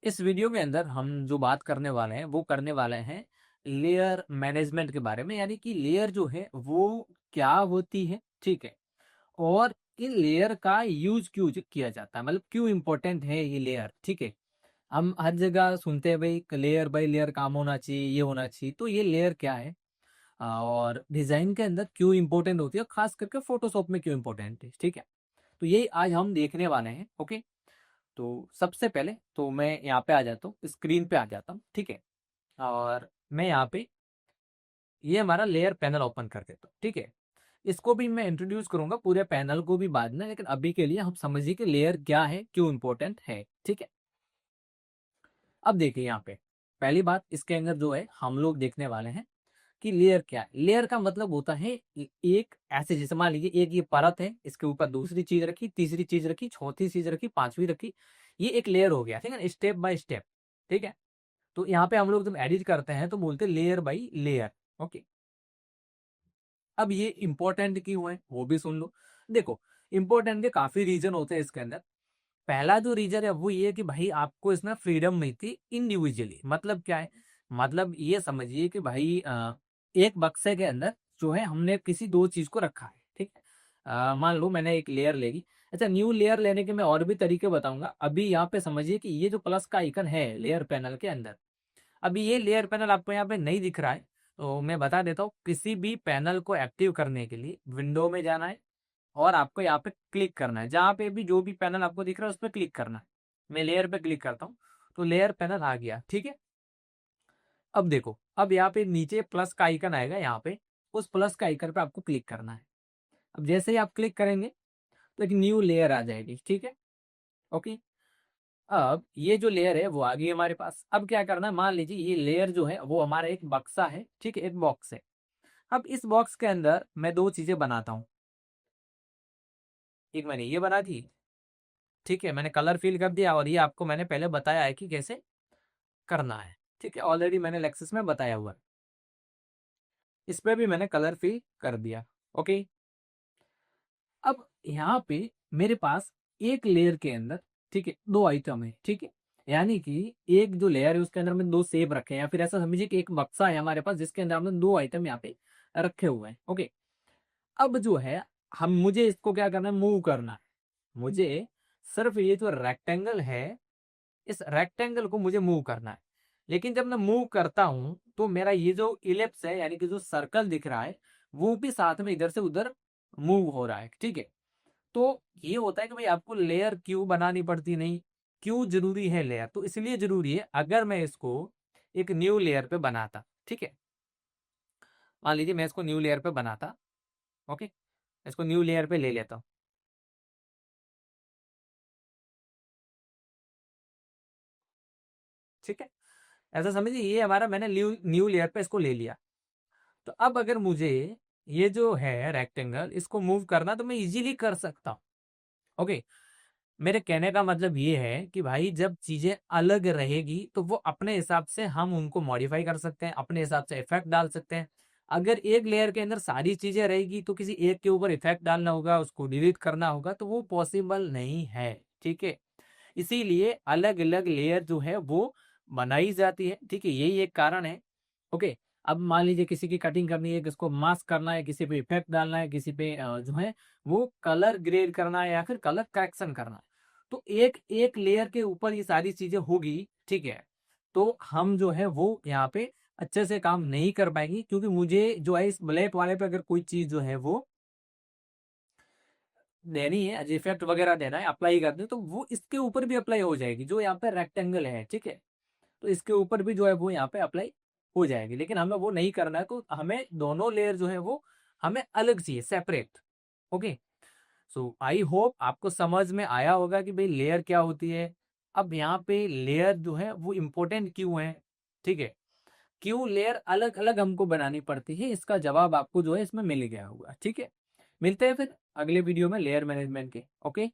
इस वीडियो के अंदर हम जो बात करने वाले हैं वो करने वाले हैं लेयर मैनेजमेंट के बारे में, यानी कि लेयर जो है वो क्या होती है, ठीक है। और इन लेयर का यूज क्यों किया जाता है, मतलब क्यों इंपॉर्टेंट है ये लेयर, ठीक है। हम हर जगह सुनते हैं भाई लेयर बाय लेयर काम होना चाहिए, ये होना चाहिए, तो ये लेयर क्या है और डिजाइन के अंदर क्यों इंपॉर्टेंट होती है, खास करके फोटोशॉप में क्यों इंपॉर्टेंट है, ठीक है। तो यही आज हम देखने वाले हैं, ओके। तो सबसे पहले तो मैं यहाँ पे आ जाता हूँ, स्क्रीन पे आ जाता हूँ, ठीक है। और मैं यहाँ पे ये हमारा लेयर पैनल ओपन कर देता हूँ, ठीक है। इसको भी मैं इंट्रोड्यूस करूंगा पूरे पैनल को भी बाद में, लेकिन अभी के लिए हम समझिए कि लेयर क्या है, क्यों इंपॉर्टेंट है, ठीक है। अब देखिए यहाँ पे पहली बात इसके अंदर जो है हम लोग देखने वाले हैं कि लेयर क्या है। लेयर का मतलब होता है एक ऐसे, जैसे मान लीजिए एक ये परत है, इसके ऊपर दूसरी चीज रखी, तीसरी चीज रखी, चौथी चीज रखी, पांचवी रखी, ये एक लेयर हो गया, ठीक है ना, स्टेप बाय स्टेप, ठीक है। तो यहाँ पे हम लोग जब एडिट करते हैं तो बोलते हैं लेयर बाय लेयर, ओके। अब ये इंपॉर्टेंट क्यों है वो भी सुन लो। देखो, इंपॉर्टेंट के काफी रीजन होते हैं इसके अंदर। पहला जो रीजन है वो ये है कि भाई आपको इसमें फ्रीडम मिलती इंडिविजुअली। मतलब क्या है, मतलब ये समझिए कि भाई एक बक्से के अंदर जो है हमने किसी दो चीज को रखा है, ठीक है। मान लो मैंने एक लेयर लेगी। अच्छा, न्यू लेयर लेने के मैं और भी तरीके बताऊंगा। अभी यहाँ पे समझिए कि ये जो प्लस का आइकन है लेयर पैनल के अंदर, अभी ये लेयर पैनल आपको यहाँ पे नहीं दिख रहा है, तो मैं बता देता हूँ। किसी भी पैनल को एक्टिव करने के लिए विंडो में जाना है और आपको यहाँ पे क्लिक करना है, जहाँ पे भी जो भी पैनल आपको दिख रहा है उस पर क्लिक करना है। मैं लेयर पे क्लिक करता हूँ तो लेयर पैनल आ गया, ठीक है। अब देखो, अब यहाँ पे नीचे प्लस का आइकन आएगा, यहाँ पे उस प्लस का आइकन पे आपको क्लिक करना है। अब जैसे ही आप क्लिक करेंगे तो एक न्यू लेयर आ जाएगी, ठीक है, ओके। अब ये जो लेयर है वो आ गई हमारे पास। अब क्या करना है, मान लीजिए ये लेयर जो है वो हमारा एक बक्सा है, ठीक है, एक बॉक्स है। अब इस बॉक्स के अंदर मैं दो चीजें बनाता हूँ। एक मैंने ये बना दी, ठीक है, मैंने कलर फिल कर दिया, और ये आपको मैंने पहले बताया है कि कैसे करना है, ठीक है, ऑलरेडी मैंने लेक्चर्स में बताया हुआ है। इस पे भी मैंने कलर फिल कर दिया, ओके। अब यहाँ पे मेरे पास एक लेयर के अंदर, ठीक है, दो आइटम है, ठीक है। यानी कि एक जो लेयर है उसके अंदर हमने दो सेब रखे हैं, या फिर ऐसा समझिए कि एक बक्सा है हमारे पास जिसके अंदर हमने दो आइटम यहाँ पे रखे हुए हैं, ओके। अब जो है हम मुझे इसको क्या करना है, मूव करना है। मुझे सिर्फ ये जो रेक्टेंगल है, इस रेक्टेंगल को मुझे मूव करना है। लेकिन जब मैं मूव करता हूं तो मेरा ये जो इलिप्स है, यानी कि जो सर्कल दिख रहा है, वो भी साथ में इधर से उधर मूव हो रहा है, ठीक है। तो ये होता है कि भाई आपको लेयर क्यों बनानी पड़ती नहीं, क्यों जरूरी है लेयर, तो इसलिए जरूरी है। अगर मैं इसको एक न्यू लेयर पे बनाता, ठीक है, मान लीजिए मैं इसको न्यू लेयर पे बनाता, ओके, इसको न्यू लेयर पे ले लेता हूँ, ठीक है। ऐसा समझिए ये हमारा मैंने न्यू न्यू लेयर पे इसको ले लिया। तो अब अगर मुझे ये जो है रेक्टेंगल इसको मूव करना तो मैं इजीली कर सकता हूँ, ओके। मेरे कहने का मतलब ये है कि भाई जब चीजें अलग रहेगी तो वो अपने हिसाब से हम उनको मॉडिफाई कर सकते हैं, अपने हिसाब से इफेक्ट डाल सकते हैं। अगर एक लेयर के अंदर सारी चीजें रहेगी तो किसी एक के ऊपर इफेक्ट डालना होगा, उसको डिलीट करना होगा, तो वो पॉसिबल नहीं है, ठीक है। इसीलिए अलग अलग लेयर जो है वो बनाई जाती है, ठीक है, यही एक कारण है, ओके। अब मान लीजिए किसी की कटिंग करनी है, किसको मास्क करना है, किसी पे इफेक्ट डालना है, किसी पे जो है वो कलर ग्रेड करना है या फिर कलर करेक्शन करना है, तो एक एक लेयर के ऊपर ये सारी चीजें होगी, ठीक है। तो हम जो है वो यहाँ पे अच्छे से काम नहीं कर पाएंगे, क्योंकि मुझे जो है इस ब्लैक वाले पे अगर कोई चीज जो है वो देनी है, इफेक्ट वगैरह देना है, अप्लाई करनी है, तो वो इसके ऊपर भी अप्लाई हो जाएगी। जो यहाँ पे रेक्टेंगल है, ठीक है, तो इसके ऊपर भी जो है वो यहाँ पे अप्लाई हो जाएगी। लेकिन हमें वो नहीं करना है, तो हमें दोनों लेयर जो है वो हमें अलग चाहिए, separate, okay. So I hope आपको समझ में आया होगा कि भाई लेयर क्या होती है। अब यहाँ पे लेयर जो है वो इंपॉर्टेंट क्यों है, ठीक है, क्यों लेयर अलग अलग हमको बनानी पड़ती है, इसका जवाब आपको जो है इसमें मिल गया होगा, ठीक है। मिलते हैं फिर अगले वीडियो में लेयर मैनेजमेंट के, ओके।